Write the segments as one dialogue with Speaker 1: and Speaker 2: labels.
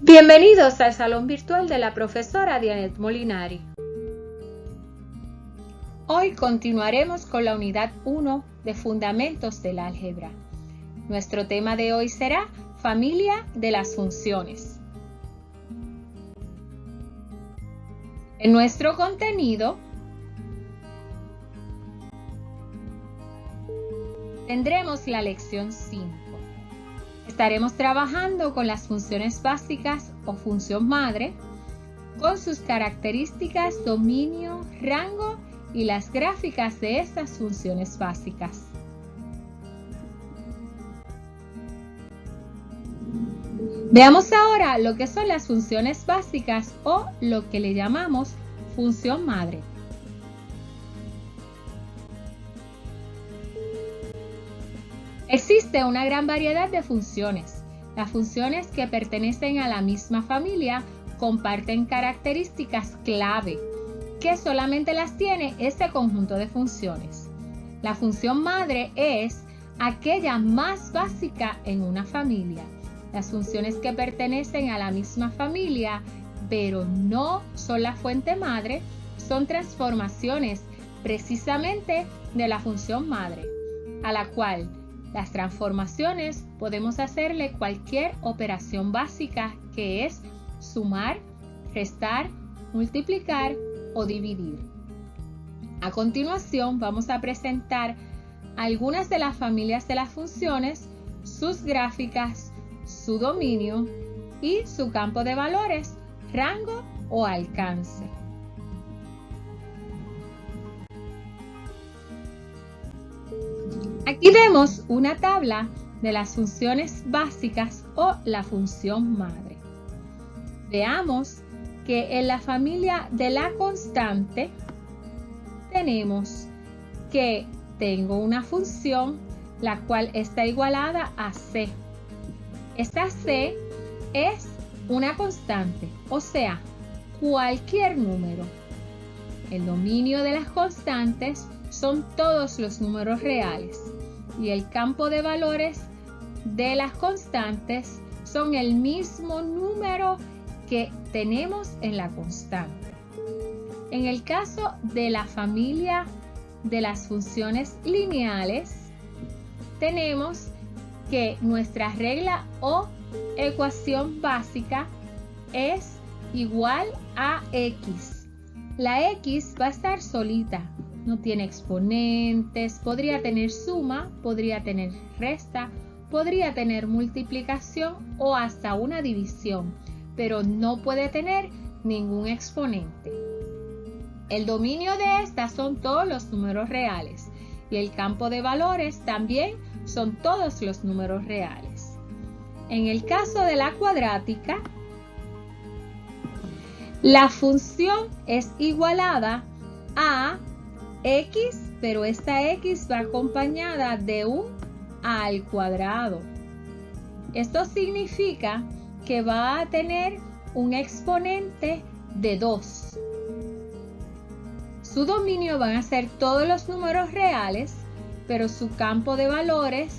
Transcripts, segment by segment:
Speaker 1: Bienvenidos al salón virtual de la profesora Dianet Molinari. Hoy continuaremos con la unidad 1 de Fundamentos del Álgebra. Nuestro tema de hoy será Familia de las funciones. En nuestro contenido tendremos la lección 5. Estaremos trabajando con las funciones básicas o función madre, con sus características, dominio, rango y las gráficas de estas funciones básicas. Veamos ahora lo que son las funciones básicas o lo que le llamamos función madre. Existe una gran variedad de funciones. Las funciones que pertenecen a la misma familia comparten características clave que solamente las tiene este conjunto de funciones. La función madre es aquella más básica en una familia. Las funciones que pertenecen a la misma familia, pero no son la fuente madre, son transformaciones precisamente de la función madre, a la cual las transformaciones podemos hacerle cualquier operación básica que es sumar, restar, multiplicar o dividir. A continuación vamos a presentar algunas de las familias de las funciones, sus gráficas, su dominio y su campo de valores, rango o alcance. Aquí vemos una tabla de las funciones básicas o la función madre. Veamos que en la familia de la constante tenemos que tengo una función la cual está igualada a C. Esta C es una constante, o sea, cualquier número. El dominio de las constantes son todos los números reales y el campo de valores de las constantes son el mismo número que tenemos en la constante. En el caso de la familia de las funciones lineales, tenemos que nuestra regla o ecuación básica es igual a X. La X va a estar solita. No tiene exponentes, podría tener suma, podría tener resta, podría tener multiplicación o hasta una división, pero no puede tener ningún exponente. El dominio de estas son todos los números reales y el campo de valores también son todos los números reales. En el caso de la cuadrática, la función es igualada a X, pero esta X va acompañada de un A al cuadrado. Esto significa que va a tener un exponente de 2. Su dominio van a ser todos los números reales, pero su campo de valores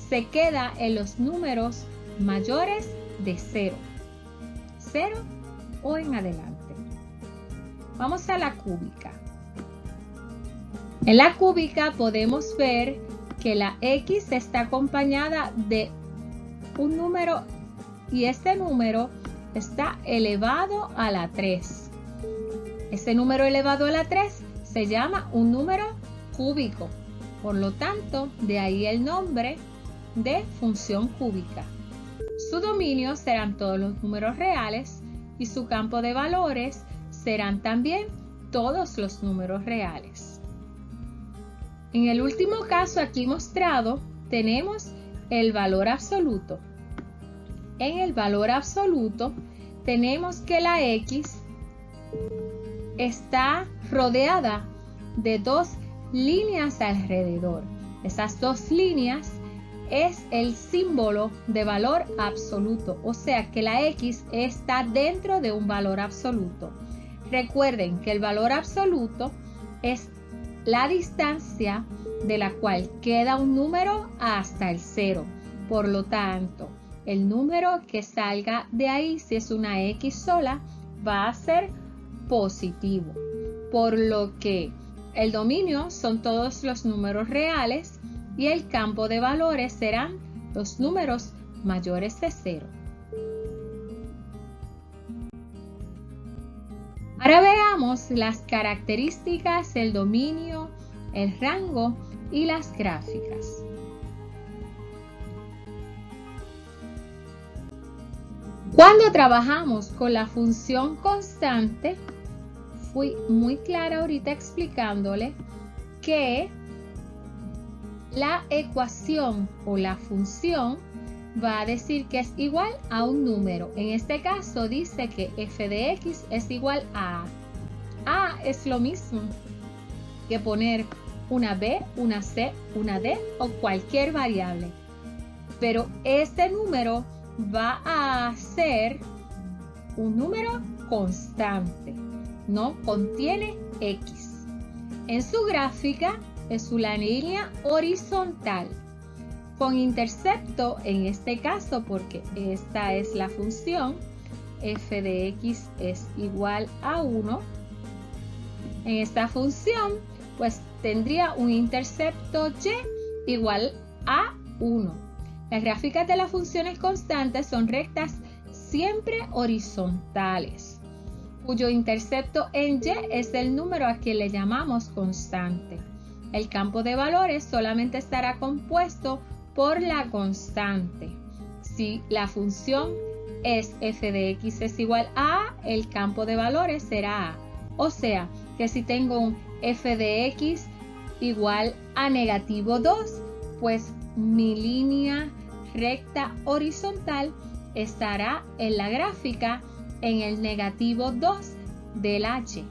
Speaker 1: se queda en los números mayores de 0. 0 o en adelante. Vamos a la cúbica. En la cúbica podemos ver que la X está acompañada de un número y este número está elevado a la 3. Ese número elevado a la 3 se llama un número cúbico. Por lo tanto, de ahí el nombre de función cúbica. Su dominio serán todos los números reales y su campo de valores serán también todos los números reales. En el último caso aquí mostrado tenemos el valor absoluto. En el valor absoluto tenemos que la X está rodeada de dos líneas alrededor. Esas dos líneas es el símbolo de valor absoluto, o sea que la X está dentro de un valor absoluto. Recuerden que el valor absoluto es la distancia de la cual queda un número hasta el 0. Por lo tanto, el número que salga de ahí, si es una X sola, va a ser positivo. Por lo que el dominio son todos los números reales y el campo de valores serán los números mayores de 0. Ahora veamos las características del dominio, el rango y las gráficas. Cuando trabajamos con la función constante, fui muy clara ahorita explicándole que la ecuación o la función va a decir que es igual a un número. En este caso dice que f de x es igual a A. A es lo mismo que poner una b, una c, una d o cualquier variable. Pero este número va a ser un número constante. No contiene x. En su gráfica es una línea horizontal con intercepto, en este caso porque esta es la función, f de x es igual a 1. En esta función pues tendría un intercepto y igual a 1. Las gráficas de las funciones constantes son rectas siempre horizontales, cuyo intercepto en y es el número a que le llamamos constante. El campo de valores solamente estará compuesto por la constante. Si la función es f de x es igual a A, el campo de valores será A. O sea, que si tengo un f de x igual a negativo 2, pues mi línea recta horizontal estará en la gráfica en el negativo 2 de la y.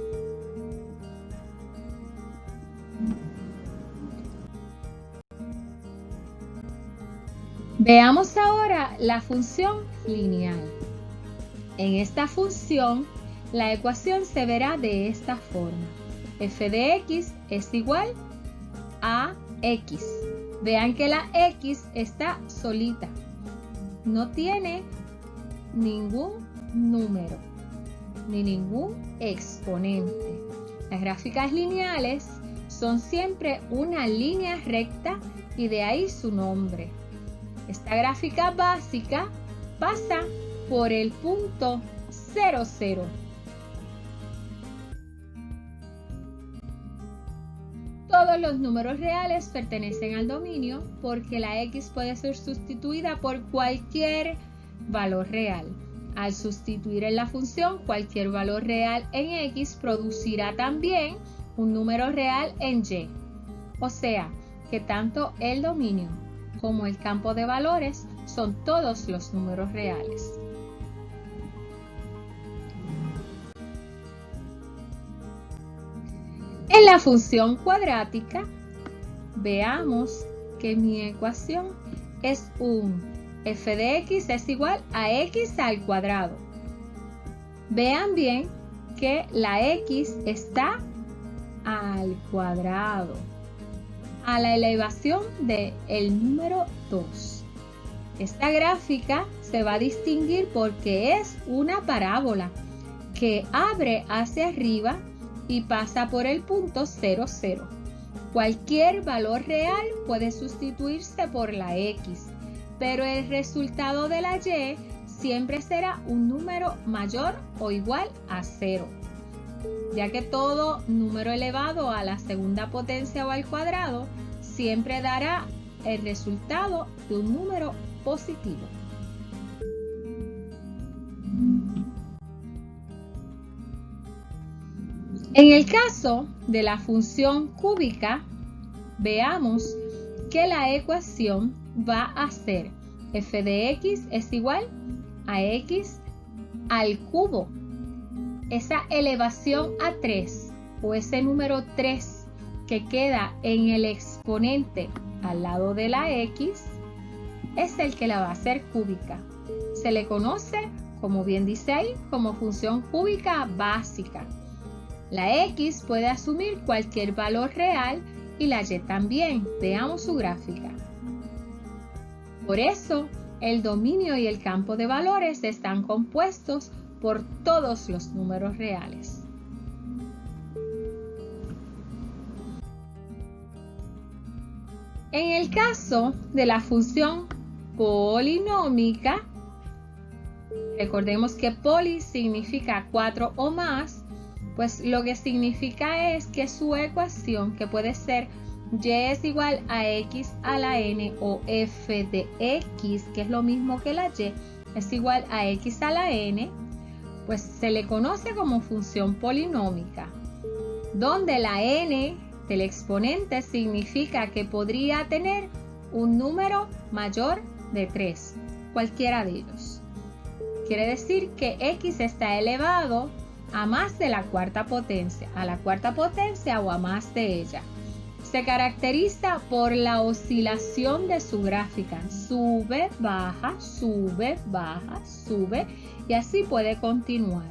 Speaker 1: Veamos ahora la función lineal. En esta función, la ecuación se verá de esta forma. F de x es igual a x. Vean que la x está solita. No tiene ningún número ni ningún exponente. Las gráficas lineales son siempre una línea recta y de ahí su nombre. Esta gráfica básica pasa por el punto 0, 0. Todos los números reales pertenecen al dominio porque la x puede ser sustituida por cualquier valor real. Al sustituir en la función cualquier valor real en x, producirá también un número real en y. O sea, que tanto el dominio como el campo de valores son todos los números reales. En la función cuadrática, veamos que mi ecuación es un f de x es igual a x al cuadrado. Vean bien que la x está al cuadrado, a la elevación del número 2. Esta gráfica se va a distinguir porque es una parábola que abre hacia arriba y pasa por el punto 0, 0. Cualquier valor real puede sustituirse por la x, pero el resultado de la y siempre será un número mayor o igual a 0, ya que todo número elevado a la segunda potencia o al cuadrado siempre dará el resultado de un número positivo. En el caso de la función cúbica, veamos que la ecuación va a ser f de x es igual a x al cubo. Esa elevación a 3 o ese número 3 que queda en el exponente al lado de la x es el que la va a hacer cúbica. Se le conoce, como bien dice ahí, como función cúbica básica. La x puede asumir cualquier valor real y la y también. Veamos su gráfica. Por eso, el dominio y el campo de valores están compuestos por todos los números reales. En el caso de la función polinómica, recordemos que poli significa 4 o más, pues lo que significa es que su ecuación, que puede ser y es igual a x a la n o f de x, que es lo mismo que la y, es igual a x a la n, pues se le conoce como función polinómica, donde la n del exponente significa que podría tener un número mayor de 3, cualquiera de ellos. Quiere decir que x está elevado a más de la cuarta potencia, a la cuarta potencia o a más de ella. Se caracteriza por la oscilación de su gráfica. Sube, baja, sube, baja, sube y así puede continuar.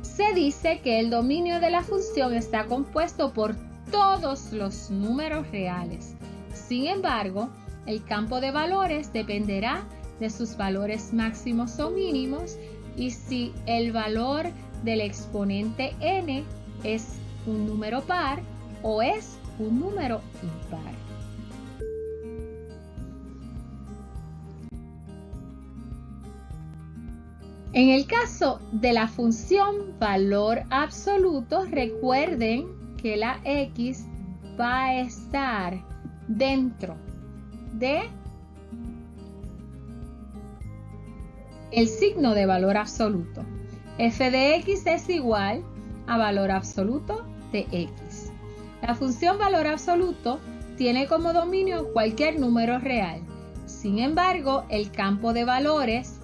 Speaker 1: Se dice que el dominio de la función está compuesto por todos los números reales. Sin embargo, el campo de valores dependerá de sus valores máximos o mínimos y si el valor del exponente n es un número par o es un número impar. En el caso de la función valor absoluto, recuerden que la x va a estar dentro de el signo de valor absoluto. F de x es igual a valor absoluto de x. La función valor absoluto tiene como dominio cualquier número real. Sin embargo, el campo de valores,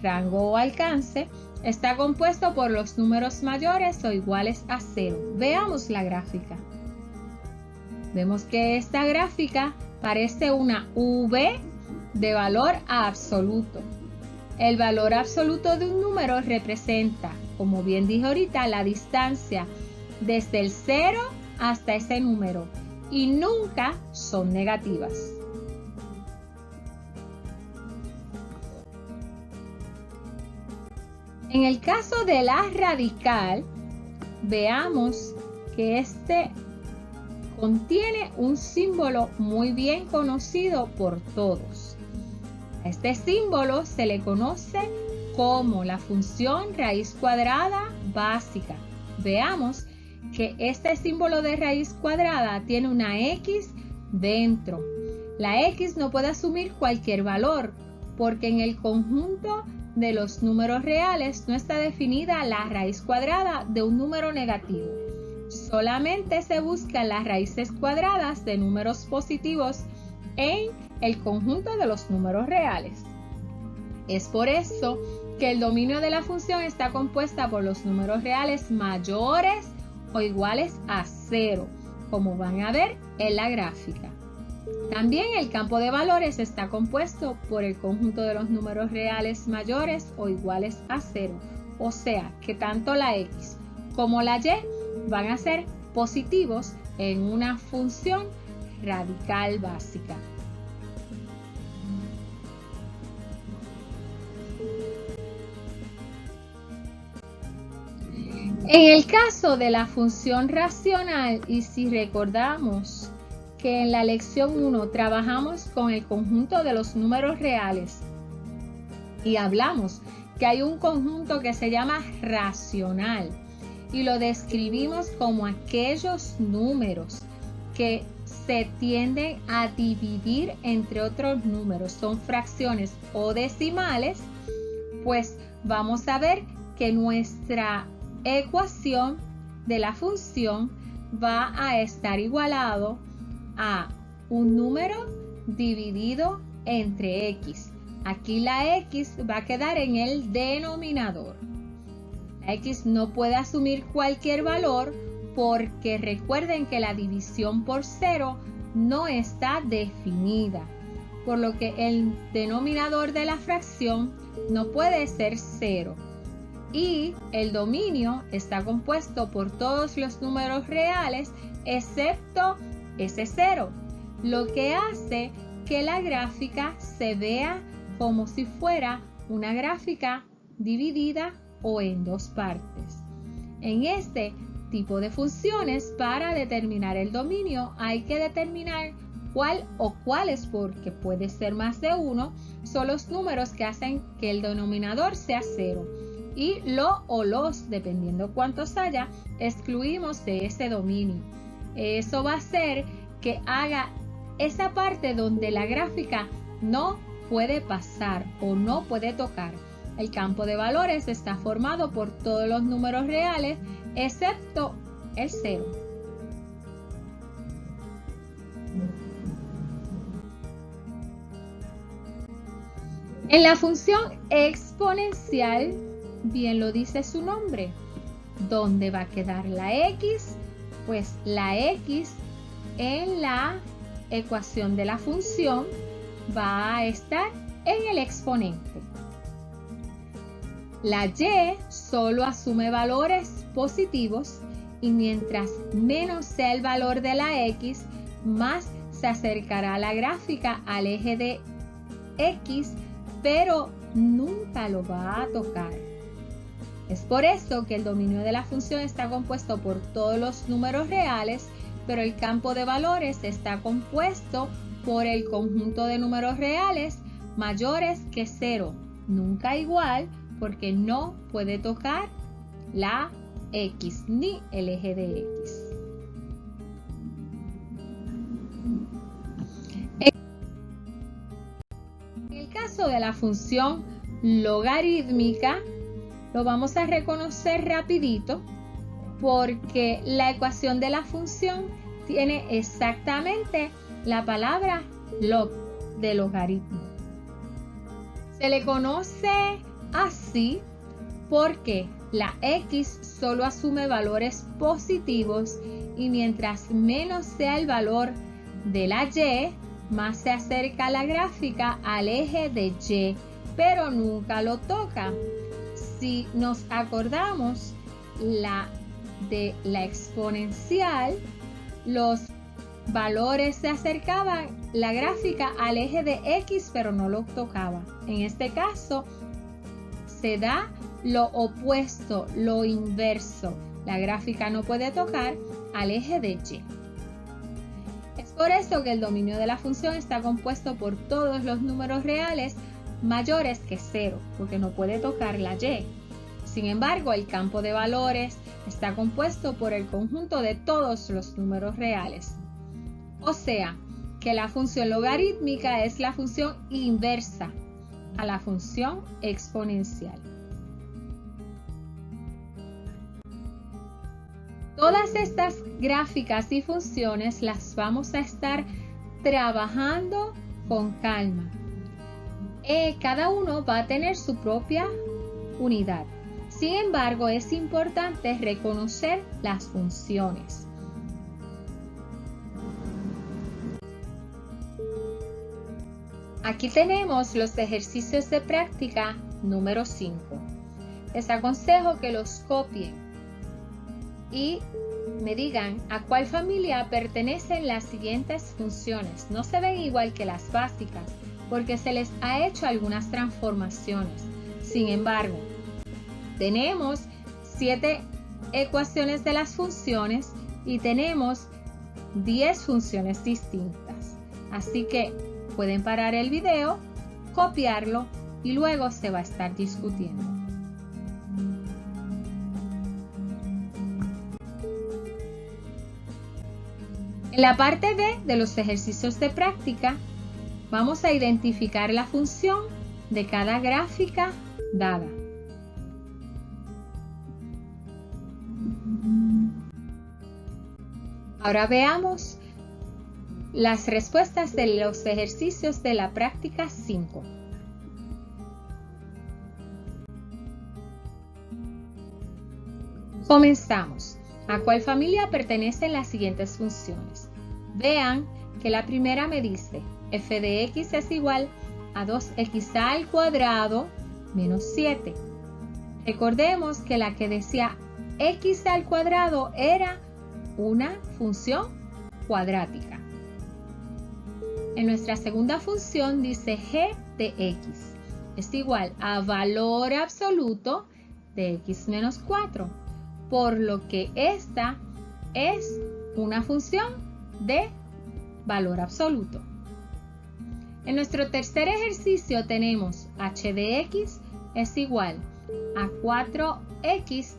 Speaker 1: rango o alcance, está compuesto por los números mayores o iguales a 0. Veamos la gráfica. Vemos que esta gráfica parece una V de valor absoluto. El valor absoluto de un número representa, como bien dije ahorita, la distancia desde el 0 hasta ese número y nunca son negativas. En el caso de la radical, veamos que este contiene un símbolo muy bien conocido por todos. A este símbolo se le conoce como la función raíz cuadrada básica. Veamos que este símbolo de raíz cuadrada tiene una x dentro. La x no puede asumir cualquier valor porque en el conjunto de los números reales no está definida la raíz cuadrada de un número negativo. Solamente se buscan las raíces cuadradas de números positivos en el conjunto de los números reales. Es por eso que el dominio de la función está compuesta por los números reales mayores o iguales a 0, como van a ver en la gráfica. También el campo de valores está compuesto por el conjunto de los números reales mayores o iguales a 0, o sea que tanto la x como la y van a ser positivos en una función radical básica. En el caso de la función racional, y si recordamos que en la lección 1 trabajamos con el conjunto de los números reales y hablamos que hay un conjunto que se llama racional y lo describimos como aquellos números que se tienden a dividir entre otros números, son fracciones o decimales, pues vamos a ver que nuestra ecuación de la función va a estar igualado a un número dividido entre x. Aquí la x va a quedar en el denominador. La x no puede asumir cualquier valor porque recuerden que la división por 0 no está definida, por lo que el denominador de la fracción no puede ser 0. Y el dominio está compuesto por todos los números reales excepto ese 0, lo que hace que la gráfica se vea como si fuera una gráfica dividida o en dos partes. En este tipo de funciones, para determinar el dominio hay que determinar cuál o cuáles, porque puede ser más de uno, son los números que hacen que el denominador sea 0. Y lo o los, dependiendo cuántos haya, excluimos de ese dominio. Eso va a hacer que haga esa parte donde la gráfica no puede pasar o no puede tocar. El campo de valores está formado por todos los números reales excepto el 0. En la función exponencial, bien lo dice su nombre, ¿dónde va a quedar la x? Pues la x en la ecuación de la función va a estar en el exponente. La y solo asume valores positivos y mientras menos sea el valor de la x, más se acercará la gráfica al eje de x, pero nunca lo va a tocar. Es por eso que el dominio de la función está compuesto por todos los números reales, pero el campo de valores está compuesto por el conjunto de números reales mayores que 0, nunca igual, porque no puede tocar la x ni el eje de x. En el caso de la función logarítmica, lo vamos a reconocer rapidito porque la ecuación de la función tiene exactamente la palabra log de logaritmo. Se le conoce así porque la x solo asume valores positivos y mientras menos sea el valor de la y, más se acerca la gráfica al eje de y, pero nunca lo toca. Si nos acordamos de la exponencial, los valores se acercaban la gráfica al eje de x, pero no lo tocaba. En este caso, se da lo opuesto, lo inverso. La gráfica no puede tocar al eje de y. Es por eso que el dominio de la función está compuesto por todos los números reales mayores que 0, porque no puede tocar la y. Sin embargo, el campo de valores está compuesto por el conjunto de todos los números reales. O sea, que la función logarítmica es la función inversa a la función exponencial. Todas estas gráficas y funciones las vamos a estar trabajando con calma. Cada uno va a tener su propia unidad. Sin embargo, es importante reconocer las funciones. Aquí tenemos los ejercicios de práctica número 5. Les aconsejo que los copien y me digan a cuál familia pertenecen las siguientes funciones. No se ven igual que las básicas porque se les ha hecho algunas transformaciones. Sin embargo, tenemos 7 ecuaciones de las funciones y tenemos 10 funciones distintas. Así que pueden parar el video, copiarlo y luego se va a estar discutiendo. En la parte B de los ejercicios de práctica, vamos a identificar la función de cada gráfica dada. Ahora veamos las respuestas de los ejercicios de la práctica 5. Comenzamos. ¿A cuál familia pertenecen las siguientes funciones? Vean que la primera me dice f de x es igual a 2x al cuadrado menos 7. Recordemos que la que decía x al cuadrado era una función cuadrática. En nuestra segunda función dice g de x es igual a valor absoluto de x menos 4, por lo que esta es una función de valor absoluto. En nuestro tercer ejercicio tenemos h de x es igual a 4x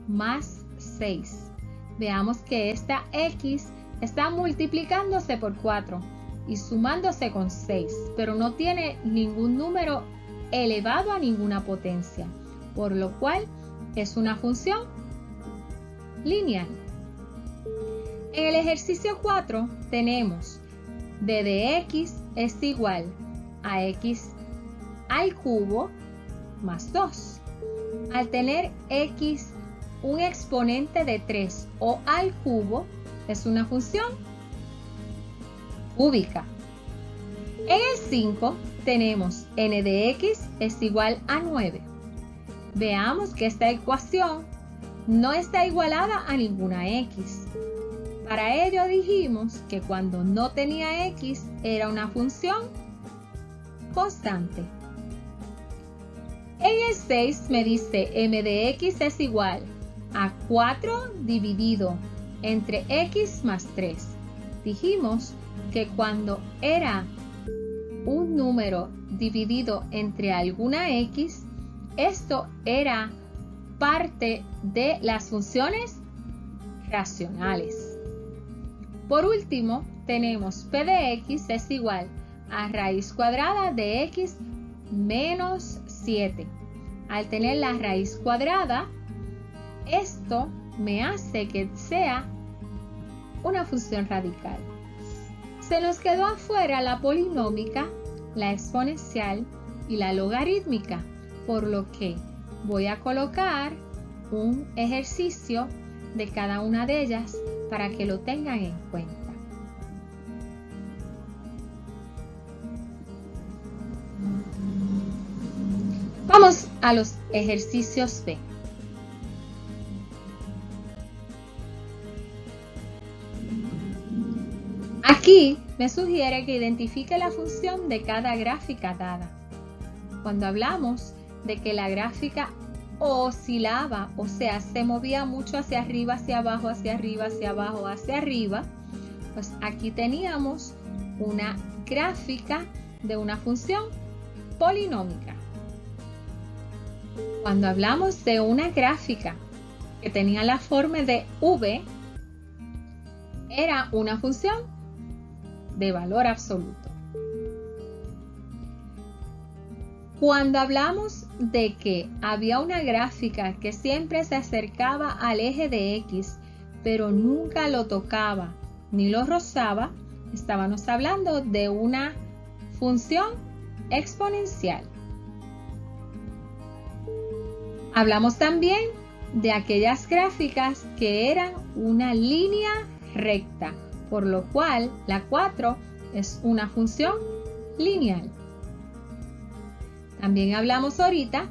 Speaker 1: más 6. Veamos que esta x está multiplicándose por 4 y sumándose con 6, pero no tiene ningún número elevado a ninguna potencia, por lo cual es una función lineal. En el ejercicio 4 tenemos d de x es igual a x al cubo más 2. Al tener x un exponente de 3 o al cubo, es una función cúbica. En el 5 tenemos n de x es igual a 9. Veamos que esta ecuación no está igualada a ninguna x. Para ello dijimos que cuando no tenía x era una función constante. En el 6 me dice m de x es igual a 4 dividido entre x más 3. Dijimos que cuando era un número dividido entre alguna x, esto era parte de las funciones racionales. Por último, tenemos p de x es igual a raíz cuadrada de x menos 7. Al tener la raíz cuadrada, esto me hace que sea una función radical. Se nos quedó afuera la polinómica, la exponencial y la logarítmica, por lo que voy a colocar un ejercicio de cada una de ellas para que lo tengan en cuenta. Vamos a los ejercicios B. Aquí me sugiere que identifique la función de cada gráfica dada. Cuando hablamos de que la gráfica oscilaba, o sea, se movía mucho hacia arriba, hacia abajo, hacia arriba, hacia abajo, hacia arriba, pues aquí teníamos una gráfica de una función polinómica. Cuando hablamos de una gráfica que tenía la forma de V, era una función de valor absoluto. Cuando hablamos de que había una gráfica que siempre se acercaba al eje de X, pero nunca lo tocaba ni lo rozaba, estábamos hablando de una función exponencial. Hablamos también de aquellas gráficas que eran una línea recta, por lo cual la 4 es una función lineal. También hablamos ahorita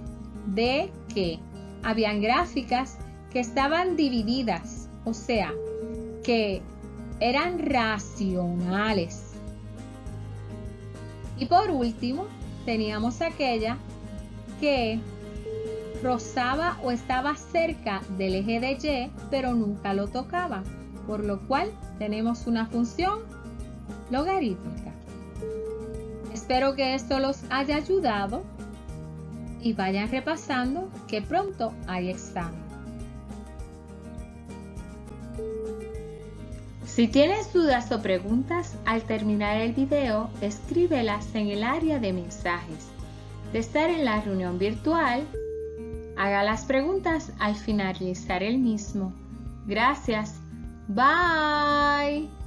Speaker 1: de que habían gráficas que estaban divididas, o sea, que eran racionales. Y por último, teníamos aquella que rozaba o estaba cerca del eje de Y, pero nunca lo tocaba, por lo cual tenemos una función logarítmica. Espero que esto los haya ayudado y vayan repasando que pronto hay examen. Si tienes dudas o preguntas al terminar el video, escríbelas en el área de mensajes. De estar en la reunión virtual, haga las preguntas al finalizar el mismo. Gracias. Bye.